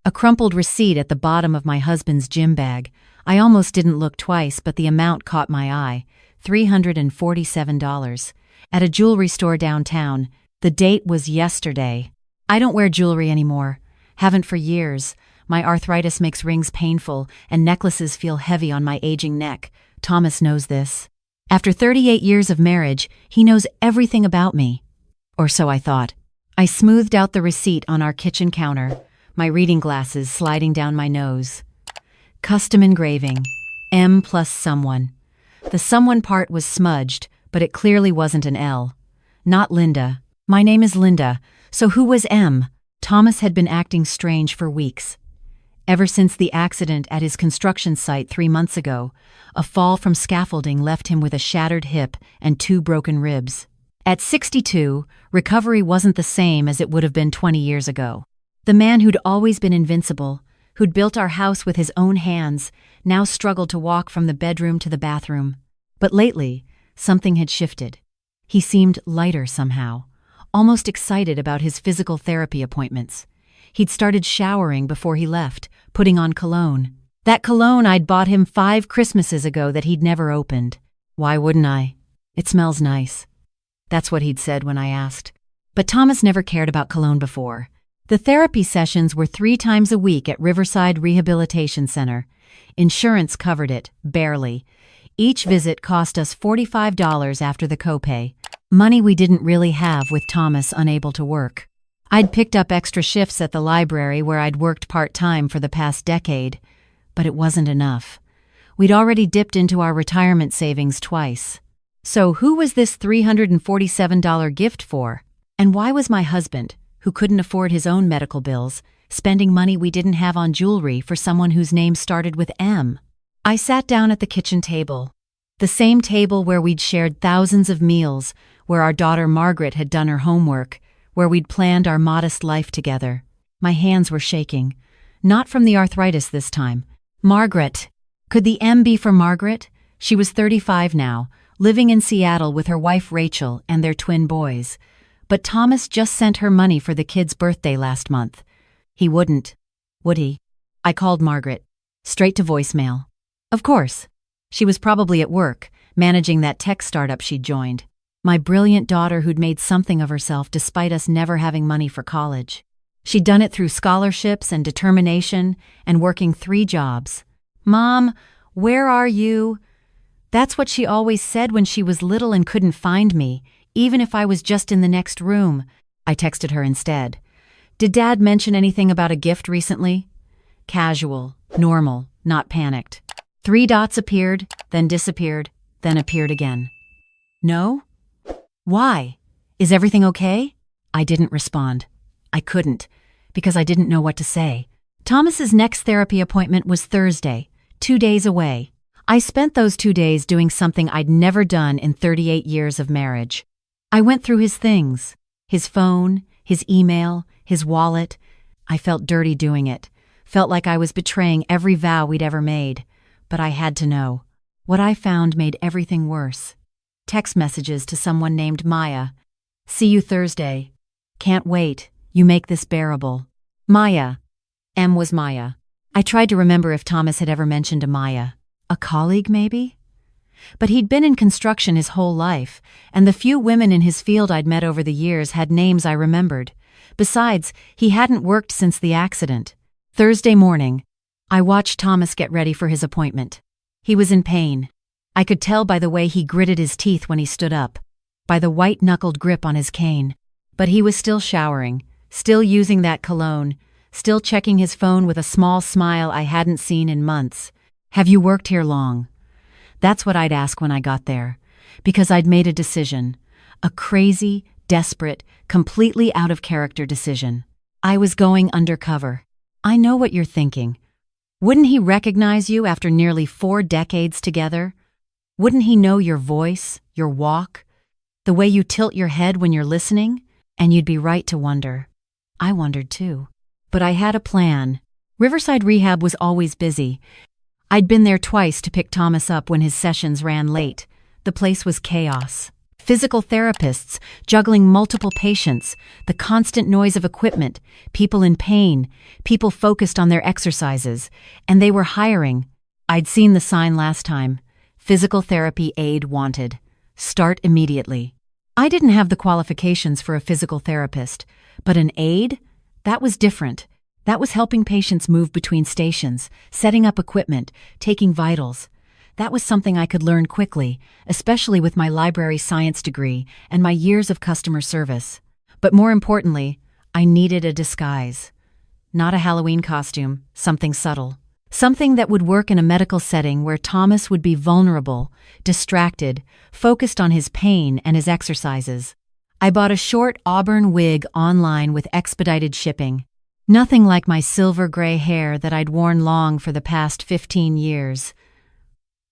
A crumpled receipt at the bottom of my husband's gym bag. I almost didn't look twice, but the amount caught my eye. $347. At a jewelry store downtown. The date was yesterday. I don't wear jewelry anymore. Haven't for years. My arthritis makes rings painful, and necklaces feel heavy on my aging neck. Thomas knows this. After 38 years of marriage, he knows everything about me. Or so I thought. I smoothed out the receipt on our kitchen counter, my reading glasses sliding down my nose. Custom engraving. M plus someone. The someone part was smudged, but it clearly wasn't an L. Not Linda. My name is Linda, so who was M? Thomas had been acting strange for weeks. Ever since the accident at his construction site 3 months ago, a fall from scaffolding left him with a shattered hip and 2 broken ribs. At 62, recovery wasn't the same as it would have been 20 years ago. The man who'd always been invincible, who'd built our house with his own hands, now struggled to walk from the bedroom to the bathroom. But lately, something had shifted. He seemed lighter somehow, almost excited about his physical therapy appointments. He'd started showering before he left, putting on cologne. That cologne I'd bought him 5 Christmases ago that he'd never opened. Why wouldn't I? It smells nice. That's what he'd said when I asked. But Thomas never cared about cologne before. The therapy sessions were 3 times a week at Riverside Rehabilitation Center. Insurance covered it, barely. Each visit cost us $45 after the copay. Money we didn't really have with Thomas unable to work. I'd picked up extra shifts at the library where I'd worked part-time for the past decade, but it wasn't enough. We'd already dipped into our retirement savings twice. So who was this $347 gift for? And why was my husband, who couldn't afford his own medical bills, spending money we didn't have on jewelry for someone whose name started with M? I sat down at the kitchen table. The same table where we'd shared thousands of meals, where our daughter Margaret had done her homework, where we'd planned our modest life together. My hands were shaking. Not from the arthritis this time. Margaret. Could the M be for Margaret? She was 35 now, living in Seattle with her wife Rachel and their twin boys. But Thomas just sent her money for the kid's birthday last month. He wouldn't, would he? I called Margaret. Straight to voicemail. Of course. She was probably at work, managing that tech startup she'd joined. My brilliant daughter who'd made something of herself despite us never having money for college. She'd done it through scholarships and determination and working 3 jobs. Mom, where are you? That's what she always said when she was little and couldn't find me, even if I was just in the next room. I texted her instead. Did Dad mention anything about a gift recently? Casual, normal, not panicked. 3 dots appeared, then disappeared, then appeared again. No? Why? Is everything okay? I didn't respond. I couldn't, because I didn't know what to say. Thomas's next therapy appointment was Thursday, 2 days away. I spent those 2 days doing something I'd never done in 38 years of marriage. I went through his things, his phone, his email, his wallet. I felt dirty doing it, felt like I was betraying every vow we'd ever made. But I had to know. What I found made everything worse. Text messages to someone named Maya. See you Thursday. Can't wait. You make this bearable. Maya. M was Maya. I tried to remember if Thomas had ever mentioned a Maya. A colleague, maybe? But he'd been in construction his whole life, and the few women in his field I'd met over the years had names I remembered. Besides, he hadn't worked since the accident. Thursday morning, I watched Thomas get ready for his appointment. He was in pain. I could tell by the way he gritted his teeth when he stood up, by the white-knuckled grip on his cane. But he was still showering, still using that cologne, still checking his phone with a small smile I hadn't seen in months. Have you worked here long? That's what I'd ask when I got there, because I'd made a decision. A crazy, desperate, completely out-of-character decision. I was going undercover. I know what you're thinking. Wouldn't he recognize you after nearly 4 decades together? Wouldn't he know your voice, your walk, the way you tilt your head when you're listening? And you'd be right to wonder. I wondered too. But I had a plan. Riverside Rehab was always busy. I'd been there twice to pick Thomas up when his sessions ran late. The place was chaos. Physical therapists, juggling multiple patients, the constant noise of equipment, people in pain, people focused on their exercises, and they were hiring. I'd seen the sign last time. Physical therapy aide wanted. Start immediately. I didn't have the qualifications for a physical therapist, but an aide? That was different. That was helping patients move between stations, setting up equipment, taking vitals. That was something I could learn quickly, especially with my library science degree and my years of customer service. But more importantly, I needed a disguise. Not a Halloween costume, something subtle. Something that would work in a medical setting where Thomas would be vulnerable, distracted, focused on his pain and his exercises. I bought a short auburn wig online with expedited shipping. Nothing like my silver gray hair that I'd worn long for the past 15 years.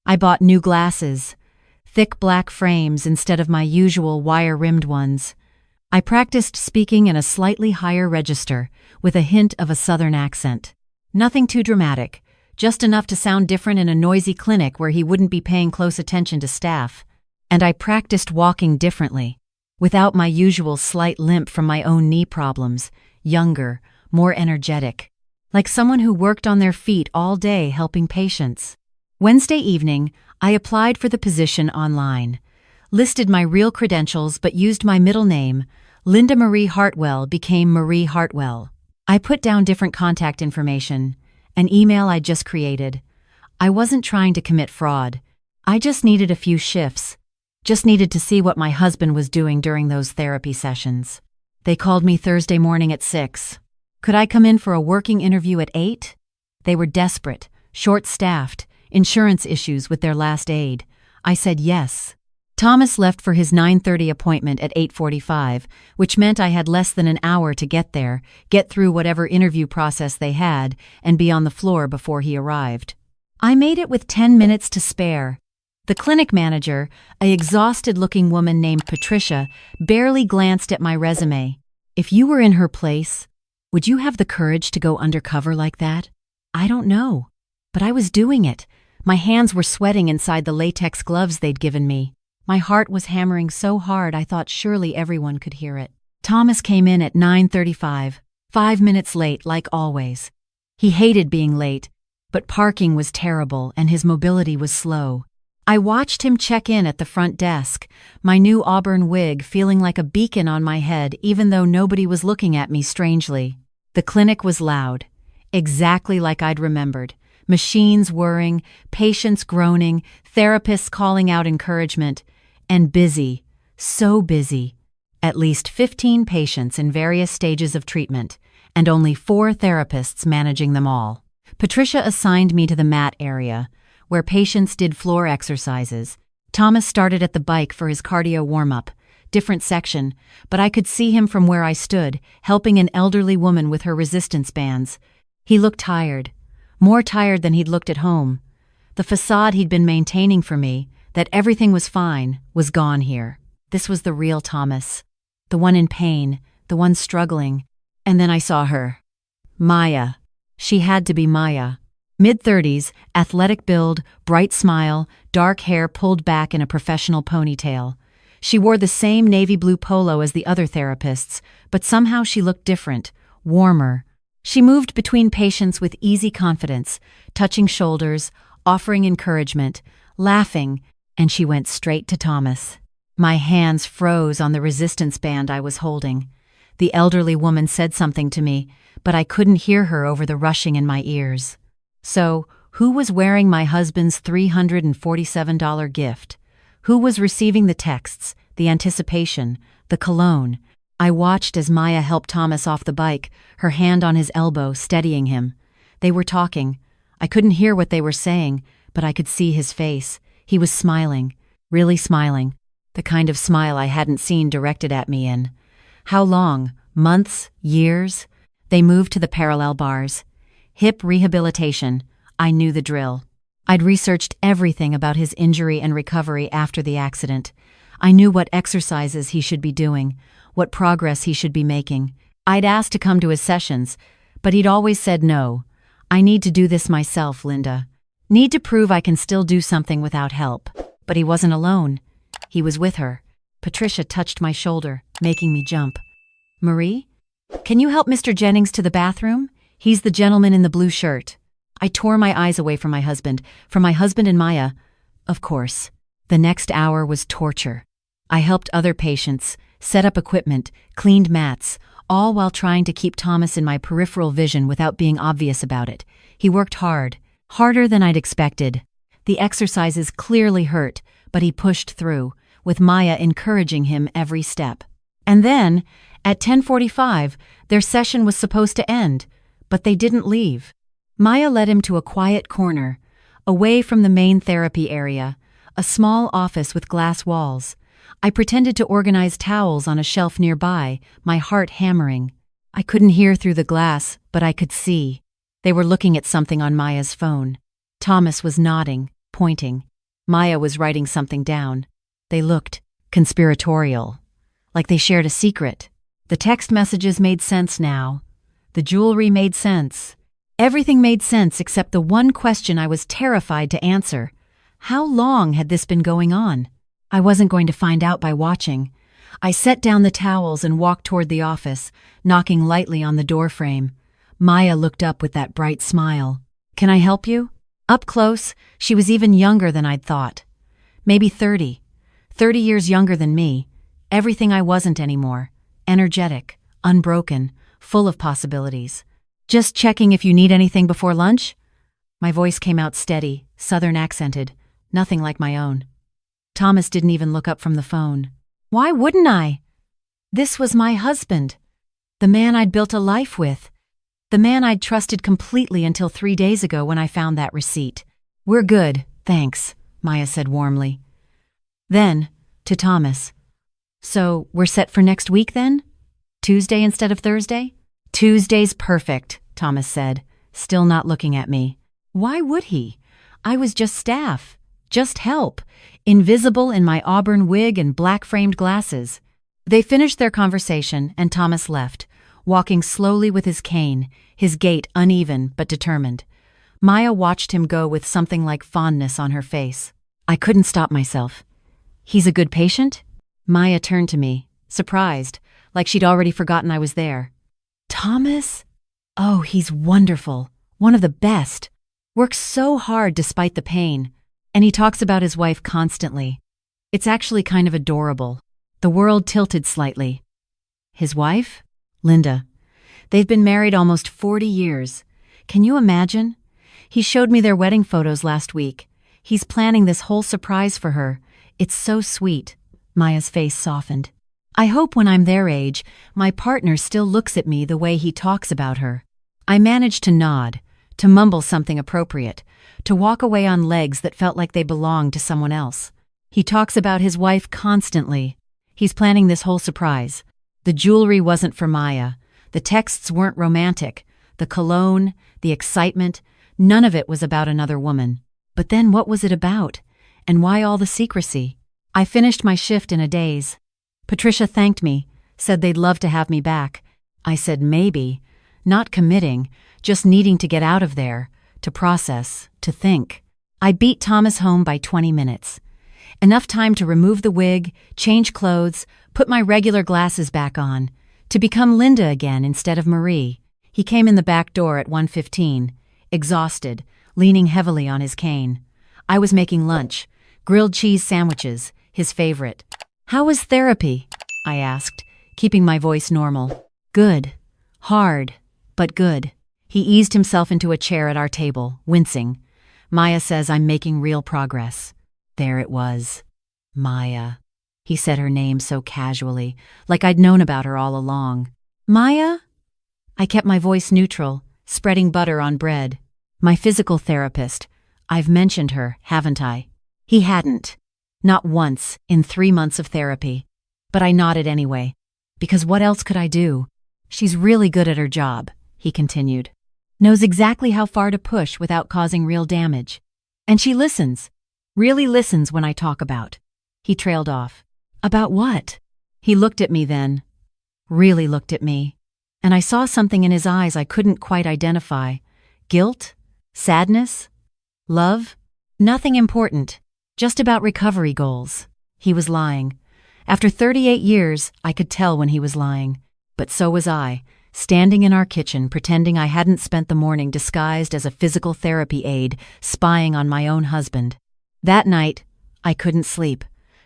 I bought new glasses, thick black frames instead of my usual wire-rimmed ones. I practiced speaking in a slightly higher register with a hint of a southern accent. Nothing too dramatic, just enough to sound different in a noisy clinic where he wouldn't be paying close attention to staff. And I practiced walking differently, without my usual slight limp from my own knee problems, younger, more energetic, like someone who worked on their feet all day helping patients. Wednesday evening, I applied for the position online, listed my real credentials but used my middle name. Linda Marie Hartwell became Marie Hartwell. I put down different contact information, an email I just created. I wasn't trying to commit fraud. I just needed a few shifts. Just needed to see what my husband was doing during those therapy sessions. They called me Thursday morning at 6. Could I come in for a working interview at 8? They were desperate, short-staffed, insurance issues with their last aide. I said yes. Thomas left for his 9:30 appointment at 8:45, which meant I had less than an hour to get there, get through whatever interview process they had, and be on the floor before he arrived. I made it with 10 minutes to spare. The clinic manager, an exhausted-looking woman named Patricia, barely glanced at my resume. If you were in her place, would you have the courage to go undercover like that? I don't know. But I was doing it. My hands were sweating inside the latex gloves they'd given me. My heart was hammering so hard I thought surely everyone could hear it. Thomas came in at 9:35, 5 minutes late like always. He hated being late, but parking was terrible and his mobility was slow. I watched him check in at the front desk, my new auburn wig feeling like a beacon on my head even though nobody was looking at me strangely. The clinic was loud, exactly like I'd remembered. Machines whirring, patients groaning, therapists calling out encouragement, and busy, so busy. At least 15 patients in various stages of treatment, and only 4 therapists managing them all. Patricia assigned me to the mat area, where patients did floor exercises. Thomas started at the bike for his cardio warm-up, different section, but I could see him from where I stood, helping an elderly woman with her resistance bands. He looked tired. More tired than he'd looked at home. The facade he'd been maintaining for me, that everything was fine, was gone here. This was the real Thomas. The one in pain, the one struggling. And then I saw her. Maya. She had to be Maya. Mid-30s, athletic build, bright smile, dark hair pulled back in a professional ponytail. She wore the same navy blue polo as the other therapists, but somehow she looked different, warmer. She moved between patients with easy confidence, touching shoulders, offering encouragement, laughing, and she went straight to Thomas. My hands froze on the resistance band I was holding. The elderly woman said something to me, but I couldn't hear her over the rushing in my ears. So, who was wearing my husband's $347 gift? Who was receiving the texts, the anticipation, the cologne? I watched as Maya helped Thomas off the bike, her hand on his elbow, steadying him. They were talking. I couldn't hear what they were saying, but I could see his face. He was smiling, really smiling, the kind of smile I hadn't seen directed at me in. How long? Months? Years? They moved to the parallel bars. Hip rehabilitation. I knew the drill. I'd researched everything about his injury and recovery after the accident. I knew what exercises he should be doing, what progress he should be making. I'd asked to come to his sessions, but he'd always said no. I need to do this myself, Linda. Need to prove I can still do something without help. But he wasn't alone. He was with her. Patricia touched my shoulder, making me jump. Marie? Can you help Mr. Jennings to the bathroom? He's the gentleman in the blue shirt. I tore my eyes away from my husband and Maya. Of course. The next hour was torture. I helped other patients, set up equipment, cleaned mats, all while trying to keep Thomas in my peripheral vision without being obvious about it. He worked hard, harder than I'd expected. The exercises clearly hurt, but he pushed through, with Maya encouraging him every step. And then, at 10:45, their session was supposed to end, but they didn't leave. Maya led him to a quiet corner, away from the main therapy area, a small office with glass walls. I pretended to organize towels on a shelf nearby, my heart hammering. I couldn't hear through the glass, but I could see. They were looking at something on Maya's phone. Thomas was nodding, pointing. Maya was writing something down. They looked conspiratorial, like they shared a secret. The text messages made sense now. The jewelry made sense. Everything made sense except the one question I was terrified to answer. How long had this been going on? I wasn't going to find out by watching. I set down the towels and walked toward the office, knocking lightly on the doorframe. Maya looked up with that bright smile. Can I help you? Up close, she was even younger than I'd thought. Maybe 30. 30 years younger than me. Everything I wasn't anymore. Energetic, unbroken, full of possibilities. Just checking if you need anything before lunch? My voice came out steady, southern accented, nothing like my own. Thomas didn't even look up from the phone. Why wouldn't I? This was my husband. The man I'd built a life with. The man I'd trusted completely until 3 days ago when I found that receipt. We're good, thanks, Maya said warmly. Then, to Thomas. So, we're set for next week then? Tuesday instead of Thursday? Tuesday's perfect, Thomas said, still not looking at me. Why would he? I was just staff, just help, invisible in my auburn wig and black-framed glasses. They finished their conversation and Thomas left, walking slowly with his cane, his gait uneven but determined. Maya watched him go with something like fondness on her face. I couldn't stop myself. He's a good patient? Maya turned to me, surprised, like she'd already forgotten I was there. Thomas? Oh, he's wonderful. One of the best. Works so hard despite the pain. And he talks about his wife constantly. It's actually kind of adorable. The world tilted slightly. His wife? Linda. They've been married almost 40 years. Can you imagine? He showed me their wedding photos last week. He's planning this whole surprise for her. It's so sweet. Maya's face softened. I hope when I'm their age, my partner still looks at me the way he talks about her. I managed to nod, to mumble something appropriate, to walk away on legs that felt like they belonged to someone else. He talks about his wife constantly. He's planning this whole surprise. The jewelry wasn't for Maya. The texts weren't romantic. The cologne, the excitement, none of it was about another woman. But then what was it about? And why all the secrecy? I finished my shift in a daze. Patricia thanked me, said they'd love to have me back. I said maybe, not committing, just needing to get out of there, to process, to think. I beat Thomas home by 20 minutes. Enough time to remove the wig, change clothes, put my regular glasses back on, to become Linda again instead of Marie. He came in the back door at 1:15, exhausted, leaning heavily on his cane. I was making lunch, grilled cheese sandwiches, his favorite. How was therapy? I asked, keeping my voice normal. Good. Hard, but good. He eased himself into a chair at our table, wincing. Maya says I'm making real progress. There it was. Maya. He said her name so casually, like I'd known about her all along. Maya? I kept my voice neutral, spreading butter on bread. My physical therapist. I've mentioned her, haven't I? He hadn't. Not once in 3 months of therapy. But I nodded anyway. Because what else could I do? She's really good at her job, he continued. Knows exactly how far to push without causing real damage. And she listens. Really listens when I talk about. He trailed off. About what? He looked at me then. Really looked at me. And I saw something in his eyes I couldn't quite identify. Guilt? Sadness? Love? Nothing important. Just about recovery goals. He was lying. After 38 years, I could tell when he was lying. But so was I, standing in our kitchen pretending I hadn't spent the morning disguised as a physical therapy aide, spying on my own husband. That night, I couldn't sleep.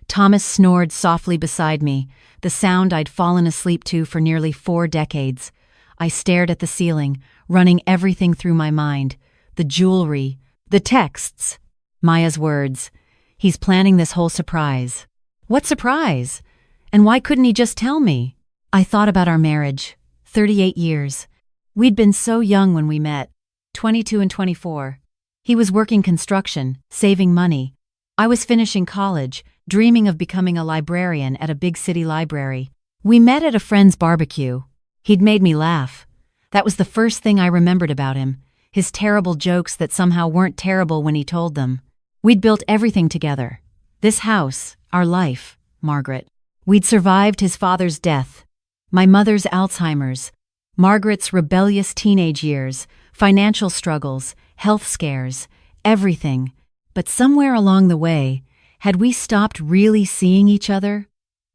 Thomas snored softly beside me, the sound I'd fallen asleep to for nearly 4 decades. I stared at the ceiling, running everything through my mind. The jewelry, the texts, Maya's words. He's planning this whole surprise. What surprise? And why couldn't he just tell me? I thought about our marriage. 38 years. We'd been so young when we met, 22 and 24. He was working construction, saving money. I was finishing college, dreaming of becoming a librarian at a big city library. We met at a friend's barbecue. He'd made me laugh. That was the first thing I remembered about him, his terrible jokes that somehow weren't terrible when he told them. We'd built everything together. This house, our life, Margaret. We'd survived his father's death, my mother's Alzheimer's, Margaret's rebellious teenage years, financial struggles, health scares, everything. But somewhere along the way, had we stopped really seeing each other?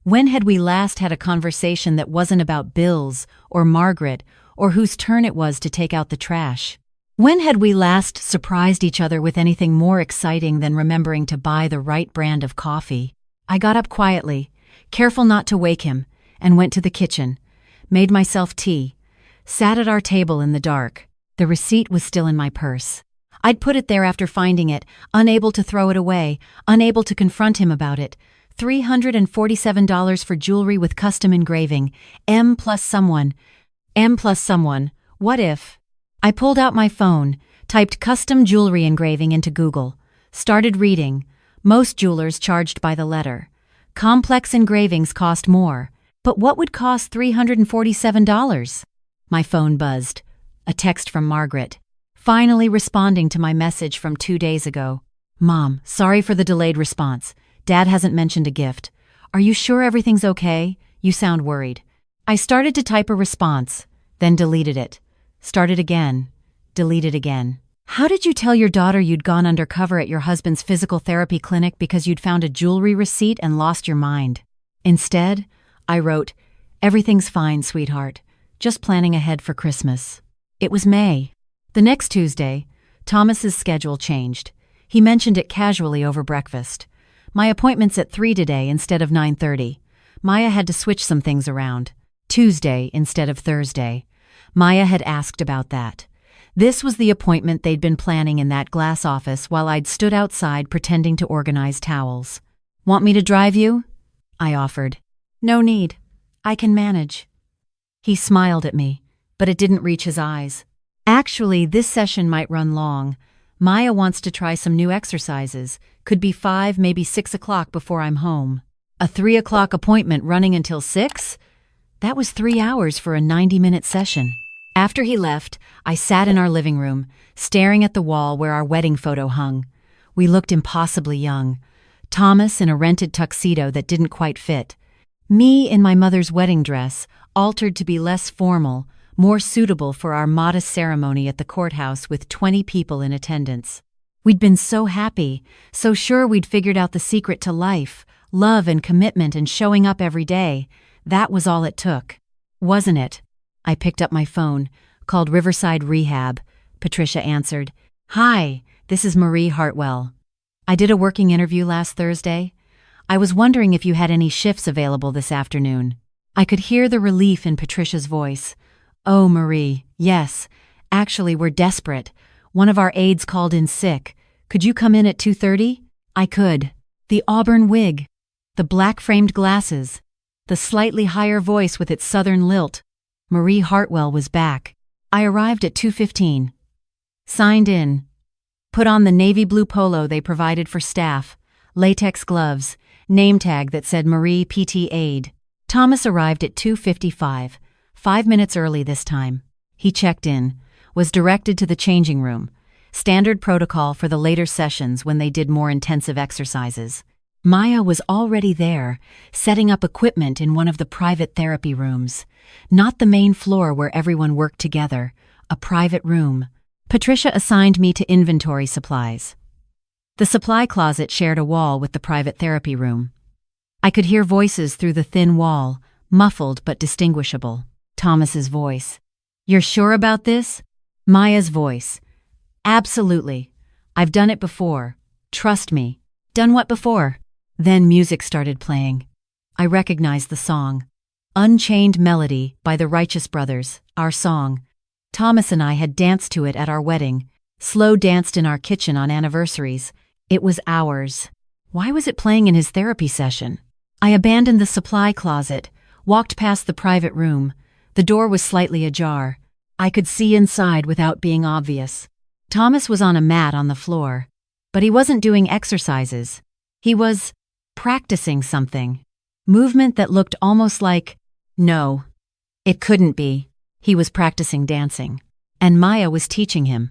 When had we last had a conversation that wasn't about bills or Margaret or whose turn it was to take out the trash? When had we last surprised each other with anything more exciting than remembering to buy the right brand of coffee? I got up quietly, careful not to wake him, and went to the kitchen, made myself tea, sat at our table in the dark. The receipt was still in my purse. I'd put it there after finding it, unable to throw it away, unable to confront him about it. $347 for jewelry with custom engraving. M plus someone. What if? I pulled out my phone, typed custom jewelry engraving into Google, started reading. Most jewelers charged by the letter. Complex engravings cost more. But what would cost $347? My phone buzzed. A text from Margaret, finally responding to my message from 2 days ago. Mom, sorry for the delayed response. Dad hasn't mentioned a gift. Are you sure everything's okay? You sound worried. I started to type a response, then deleted it. Started again. Deleted again. How did you tell your daughter you'd gone undercover at your husband's physical therapy clinic because you'd found a jewelry receipt and lost your mind? Instead, I wrote, everything's fine, sweetheart. Just planning ahead for Christmas. It was May. The next Tuesday, Thomas's schedule changed. He mentioned it casually over breakfast. My appointment's at 3 today instead of 9:30. Maya had to switch some things around. Tuesday instead of Thursday. Maya had asked about that. This was the appointment they'd been planning in that glass office while I'd stood outside pretending to organize towels. Want me to drive you? I offered. No need. I can manage. He smiled at me, but it didn't reach his eyes. Actually, this session might run long. Maya wants to try some new exercises. Could be 5, maybe 6 o'clock before I'm home. A 3 o'clock appointment running until 6? That was 3 hours for a 90-minute session. After he left, I sat in our living room, staring at the wall where our wedding photo hung. We looked impossibly young. Thomas in a rented tuxedo that didn't quite fit. Me in my mother's wedding dress, altered to be less formal, more suitable for our modest ceremony at the courthouse with 20 people in attendance. We'd been so happy, so sure we'd figured out the secret to life, love and commitment and showing up every day. That was all it took. Wasn't it? I picked up my phone, called Riverside Rehab. Patricia answered. Hi, this is Marie Hartwell. I did a working interview last Thursday. I was wondering if you had any shifts available this afternoon. I could hear the relief in Patricia's voice. Oh, Marie, yes. Actually, we're desperate. One of our aides called in sick. Could you come in at 2:30? I could. The auburn wig, the black-framed glasses, the slightly higher voice with its southern lilt. Marie Hartwell was back. I arrived at 2:15. Signed in. Put on the navy blue polo they provided for staff, latex gloves, name tag that said Marie PT Aide. Thomas arrived at 2:55, 5 minutes early this time. He checked in, was directed to the changing room, standard protocol for the later sessions when they did more intensive exercises. Maya was already there, setting up equipment in one of the private therapy rooms. Not the main floor where everyone worked together, a private room. Patricia assigned me to inventory supplies. The supply closet shared a wall with the private therapy room. I could hear voices through the thin wall, muffled but distinguishable. Thomas's voice. "You're sure about this?" Maya's voice. "Absolutely. I've done it before. Trust me." "Done what before?" Then music started playing. I recognized the song. Unchained Melody by the Righteous Brothers, our song. Thomas and I had danced to it at our wedding, slow danced in our kitchen on anniversaries. It was ours. Why was it playing in his therapy session? I abandoned the supply closet, walked past the private room. The door was slightly ajar. I could see inside without being obvious. Thomas was on a mat on the floor, but he wasn't doing exercises. He was practicing something. Movement that looked almost like, no, it couldn't be. He was practicing dancing. And Maya was teaching him,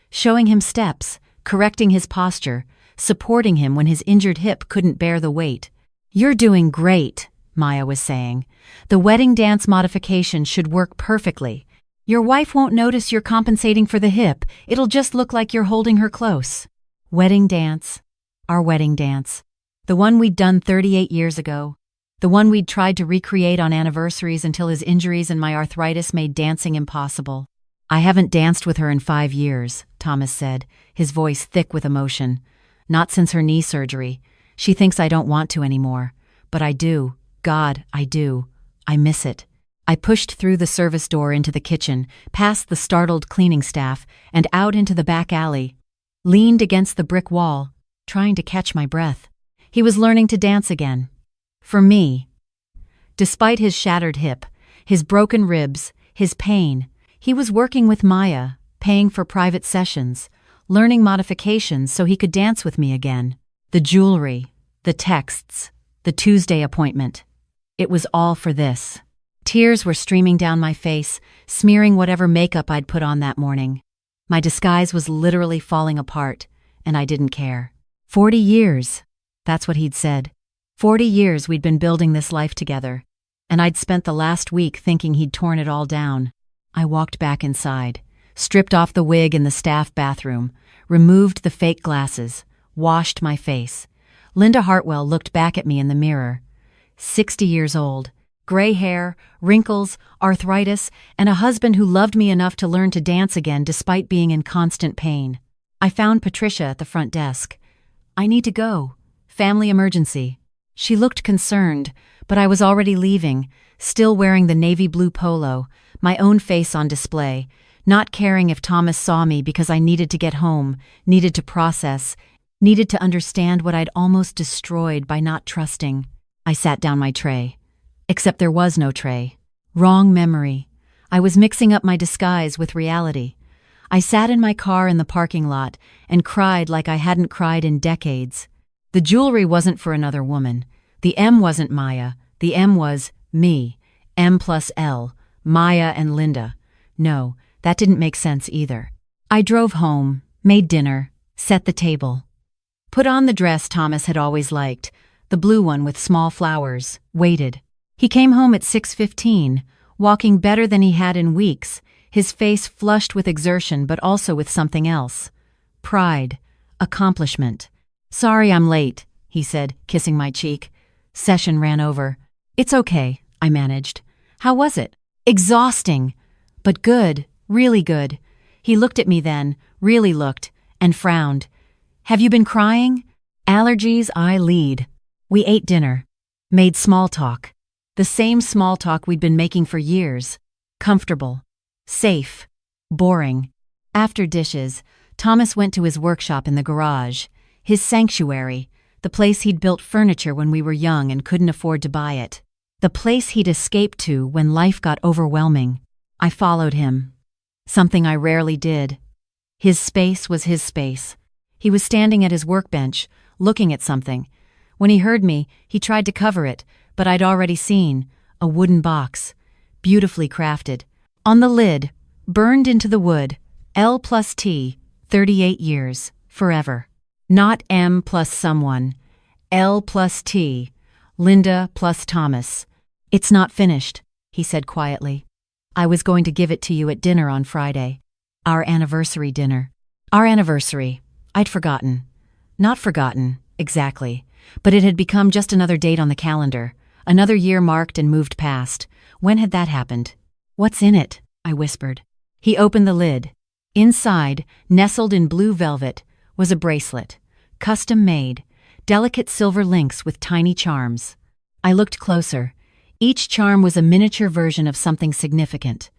showing him steps, correcting his posture, supporting him when his injured hip couldn't bear the weight. "You're doing great," Maya was saying. "The wedding dance modification should work perfectly. Your wife won't notice you're compensating for the hip. It'll just look like you're holding her close." Wedding dance. Our wedding dance. The one we'd done 38 years ago. The one we'd tried to recreate on anniversaries until his injuries and my arthritis made dancing impossible. "I haven't danced with her in 5 years, Thomas said, his voice thick with emotion. "Not since her knee surgery. She thinks I don't want to anymore. But I do. God, I do. I miss it." I pushed through the service door into the kitchen, past the startled cleaning staff, and out into the back alley. Leaned against the brick wall, trying to catch my breath. He was learning to dance again. For me. Despite his shattered hip, his broken ribs, his pain, he was working with Maya, paying for private sessions, learning modifications so he could dance with me again. The jewelry, the texts, the Tuesday appointment. It was all for this. Tears were streaming down my face, smearing whatever makeup I'd put on that morning. My disguise was literally falling apart, and I didn't care. 40 years. That's what he'd said. 40 years we'd been building this life together, and I'd spent the last week thinking he'd torn it all down. I walked back inside, stripped off the wig in the staff bathroom, removed the fake glasses, washed my face. Linda Hartwell looked back at me in the mirror. 60 years old, gray hair, wrinkles, arthritis, and a husband who loved me enough to learn to dance again despite being in constant pain. I found Patricia at the front desk. "I need to go. Family emergency." She looked concerned, but I was already leaving, still wearing the navy blue polo, my own face on display, not caring if Thomas saw me because I needed to get home, needed to process, needed to understand what I'd almost destroyed by not trusting. I sat down my tray. Except there was no tray. Wrong memory. I was mixing up my disguise with reality. I sat in my car in the parking lot and cried like I hadn't cried in decades. The jewelry wasn't for another woman. The M wasn't Maya. The M was me. M plus L. Maya and Linda. No, that didn't make sense either. I drove home, made dinner, set the table. Put on the dress Thomas had always liked, the blue one with small flowers, waited. He came home at 6:15, walking better than he had in weeks, his face flushed with exertion but also with something else. Pride. Accomplishment. "Sorry I'm late," he said, kissing my cheek. Session ran over. "It's okay," I managed. "How was it?" "Exhausting. But good, really good." He looked at me then, really looked, and frowned. "Have you been crying?" "Allergies, I lead." We ate dinner. Made small talk. The same small talk we'd been making for years. Comfortable. Safe. Boring. After dishes, Thomas went to his workshop in the garage, his sanctuary, the place he'd built furniture when we were young and couldn't afford to buy it. The place he'd escaped to when life got overwhelming. I followed him. Something I rarely did. His space was his space. He was standing at his workbench, looking at something. When he heard me, he tried to cover it, but I'd already seen a wooden box, beautifully crafted. On the lid, burned into the wood, L plus T, 38 years, forever. Not M plus someone, L plus T, Linda plus Thomas. "It's not finished," he said quietly. "I was going to give it to you at dinner on Friday. Our anniversary dinner." Our anniversary. I'd forgotten. Not forgotten, exactly. but it had become just another date on the calendar, another year marked and moved past. When had that happened? "What's in it?" I whispered. He opened the lid. Inside, nestled in blue velvet, was a bracelet, custom made, delicate silver links with tiny charms. I looked closer. Each charm was a miniature version of something significant.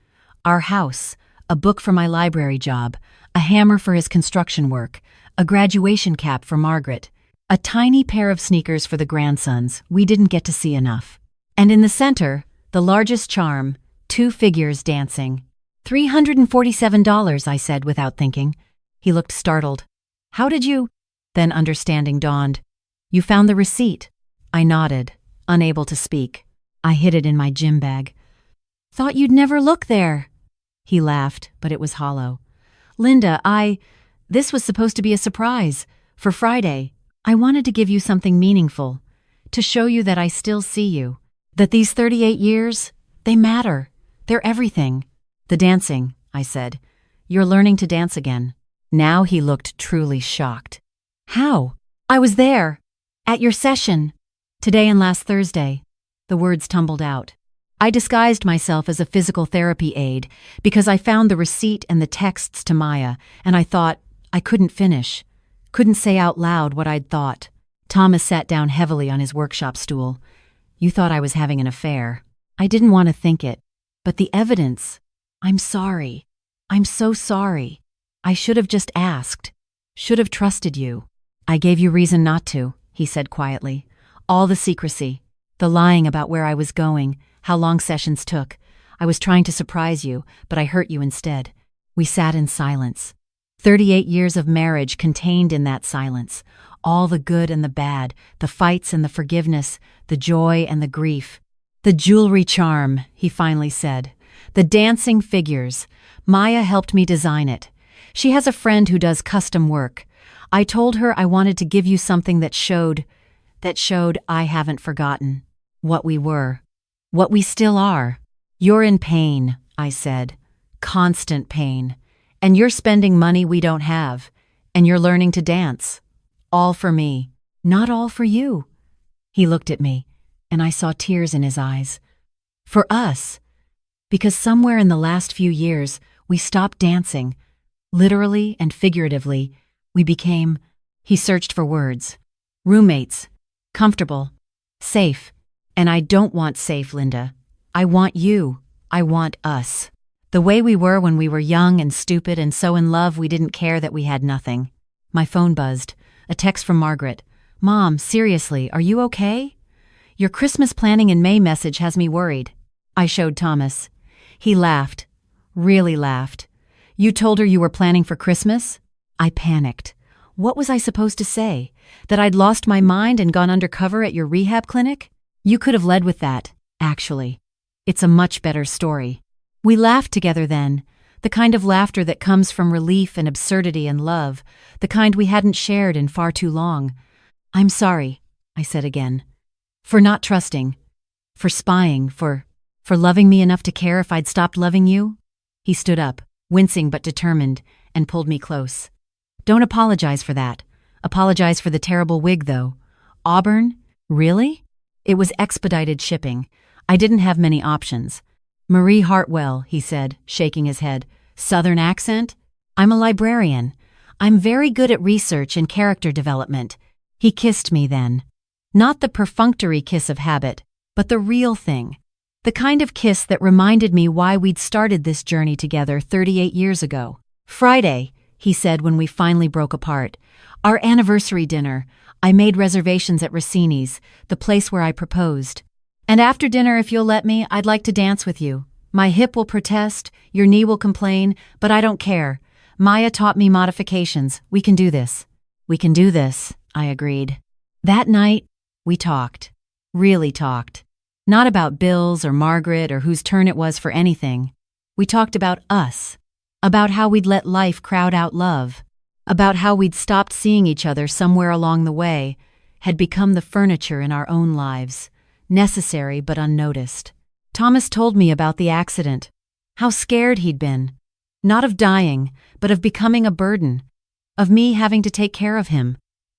Our house, a book for my library job, a hammer for his construction work, a graduation cap for Margaret, a tiny pair of sneakers for the grandsons we didn't get to see enough. And in the center, the largest charm, 2 figures dancing. $347, I said without thinking. He looked startled. "How did you—" Then understanding dawned. "You found the receipt." I nodded, unable to speak. I hid it in my gym bag. "Thought you'd never look there." He laughed, but it was hollow. "Linda, this was supposed to be a surprise. For Friday, I wanted to give you something meaningful. To show you that I still see you. That these 38 years, they matter. They're everything." "The dancing," I said. "You're learning to dance again." Now he looked truly shocked. "How?" "I was there. At your session. Today and last Thursday." The words tumbled out. I disguised myself as a physical therapy aide because I found the receipt and the texts to Maya, and I thought I couldn't finish. Couldn't say out loud what I'd thought. Thomas sat down heavily on his workshop stool. "You thought I was having an affair. I didn't want to think it. But the evidence. I'm sorry. I'm so sorry. I should have just asked. Should have trusted you." "I gave you reason not to," he said quietly. "All the secrecy. The lying about where I was going, how long sessions took. I was trying to surprise you, but I hurt you instead." We sat in silence. 38 years of marriage contained in that silence. All the good and the bad, the fights and the forgiveness, the joy and the grief. "The jewelry charm," he finally said. "The dancing figures. Maya helped me design it. She has a friend who does custom work. I told her I wanted to give you something that showed I haven't forgotten. What we were. What we still are. You're in pain," I said. "Constant pain. And you're spending money we don't have. And you're learning to dance. All for me. Not all for you." He looked at me, and I saw tears in his eyes. "For us. Because somewhere in the last few years, we stopped dancing. Literally and figuratively, we became," he searched for words, "roommates. Comfortable. Safe. And I don't want safe, Linda. I want you. I want us. The way we were when we were young and stupid and so in love we didn't care that we had nothing." My phone buzzed. A text from Margaret. "Mom, seriously, are you okay? Your Christmas planning in May message has me worried." I showed Thomas. He laughed. Really laughed. "You told her you were planning for Christmas?" I panicked. What was I supposed to say? That I'd lost my mind and gone undercover at your rehab clinic? You could have led with that, actually. It's a much better story. We laughed together then, the kind of laughter that comes from relief and absurdity and love, the kind we hadn't shared in far too long. "I'm sorry," I said again. "For not trusting. For spying. For loving me enough to care if I'd stopped loving you." He stood up, wincing but determined, and pulled me close. "Don't apologize for that. Apologize for the terrible wig, though. Auburn? Really?" It was expedited shipping. I didn't have many options. "Marie Hartwell," he said, shaking his head. "Southern accent? I'm a librarian. I'm very good at research and character development." He kissed me then. Not the perfunctory kiss of habit, but the real thing. The kind of kiss that reminded me why we'd started this journey together 38 years ago. "Friday," he said when we finally broke apart. "Our anniversary dinner. I made reservations at Rossini's, the place where I proposed. And after dinner, if you'll let me, I'd like to dance with you. My hip will protest, your knee will complain, but I don't care. Maya taught me modifications. We can do this." "We can do this," I agreed. That night, we talked. Really talked. Not about Bill's or Margaret or whose turn it was for anything. We talked about us. About how we'd let life crowd out love. About how we'd stopped seeing each other somewhere along the way, had become the furniture in our own lives, necessary but unnoticed. Thomas told me about the accident, how scared he'd been, not of dying, but of becoming a burden, of me having to take care of him.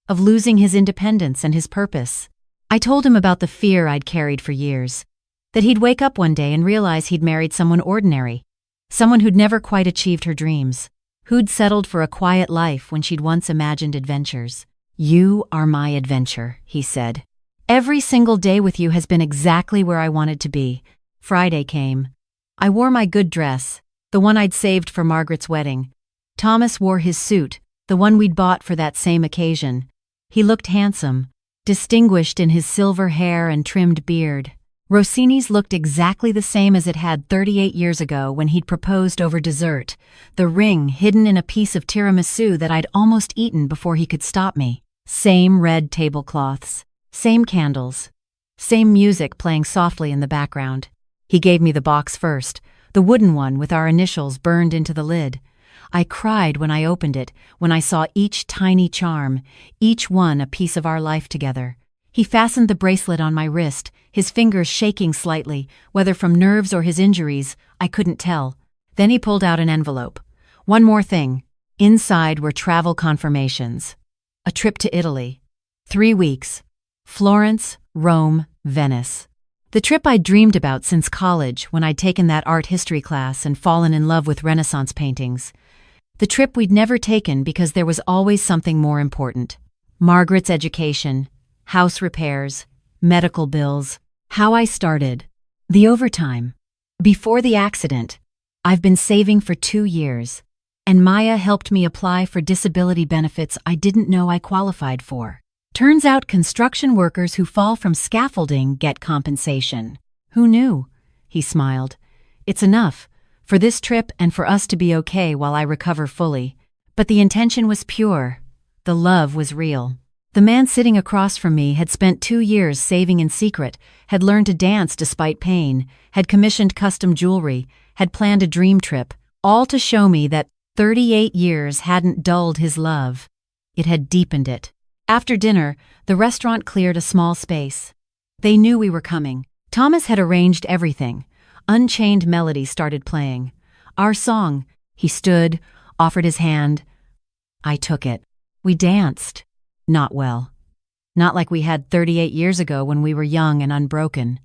of losing his independence and his purpose. I told him about the fear I'd carried for years, that he'd wake up one day and realize he'd married someone ordinary, someone who'd never quite achieved her dreams, who'd settled for a quiet life when she'd once imagined adventures. "You are my adventure," he said. "Every single day with you has been exactly where I wanted to be." Friday came. I wore my good dress, the one I'd saved for Margaret's wedding. Thomas wore his suit, the one we'd bought for that same occasion. He looked handsome, distinguished in his silver hair and trimmed beard. Rossini's looked exactly the same as it had 38 years ago when he'd proposed over dessert, the ring hidden in a piece of tiramisu that I'd almost eaten before he could stop me. Same red tablecloths, same candles, same music playing softly in the background. He gave me the box first, the wooden one with our initials burned into the lid. I cried when I opened it, when I saw each tiny charm, each one a piece of our life together. He fastened the bracelet on my wrist, his fingers shaking slightly, whether from nerves or his injuries, I couldn't tell. Then he pulled out an envelope. One more thing. Inside were travel confirmations. A trip to Italy. 3 weeks. Florence, Rome, Venice. The trip I'd dreamed about since college when I'd taken that art history class and fallen in love with Renaissance paintings. The trip we'd never taken because there was always something more important. Margaret's education, house repairs, medical bills, how I started, the overtime. Before the accident, I've been saving for 2 years, and Maya helped me apply for disability benefits I didn't know I qualified for. Turns out construction workers who fall from scaffolding get compensation. Who knew? He smiled. It's enough, for this trip and for us to be okay while I recover fully. But the intention was pure. The love was real. The man sitting across from me had spent 2 years saving in secret, had learned to dance despite pain, had commissioned custom jewelry, had planned a dream trip, all to show me that 38 years hadn't dulled his love. It had deepened it. After dinner, the restaurant cleared a small space. They knew we were coming. Thomas had arranged everything. Unchained Melody started playing. Our song. He stood, offered his hand. I took it. We danced. Not well. Not like we had 38 years ago when we were young and unbroken.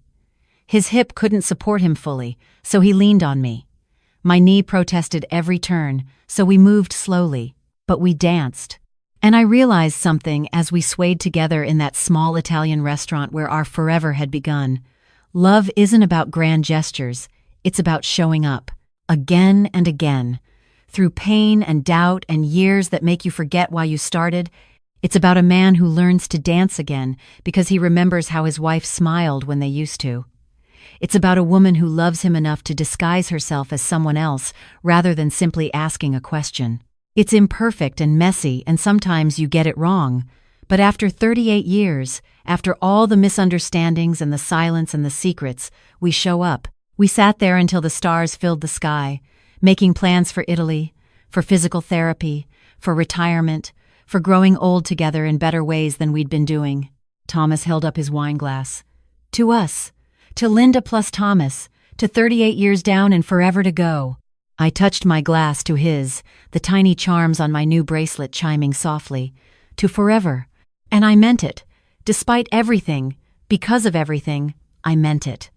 His hip couldn't support him fully, so he leaned on me. My knee protested every turn, so we moved slowly, but we danced. And I realized something as we swayed together in that small Italian restaurant where our forever had begun. Love isn't about grand gestures, it's about showing up, again and again. Through pain and doubt and years that make you forget why you started, it's about a man who learns to dance again because he remembers how his wife smiled when they used to. It's about a woman who loves him enough to disguise herself as someone else rather than simply asking a question. It's imperfect and messy, and sometimes you get it wrong. But after 38 years, after all the misunderstandings and the silence and the secrets, we show up. We sat there until the stars filled the sky, making plans for Italy, for physical therapy, for retirement, for growing old together in better ways than we'd been doing. Thomas held up his wine glass. To us. To Linda plus Thomas. To 38 years down and forever to go. I touched my glass to his, the tiny charms on my new bracelet chiming softly. To forever. And I meant it. Despite everything, because of everything, I meant it.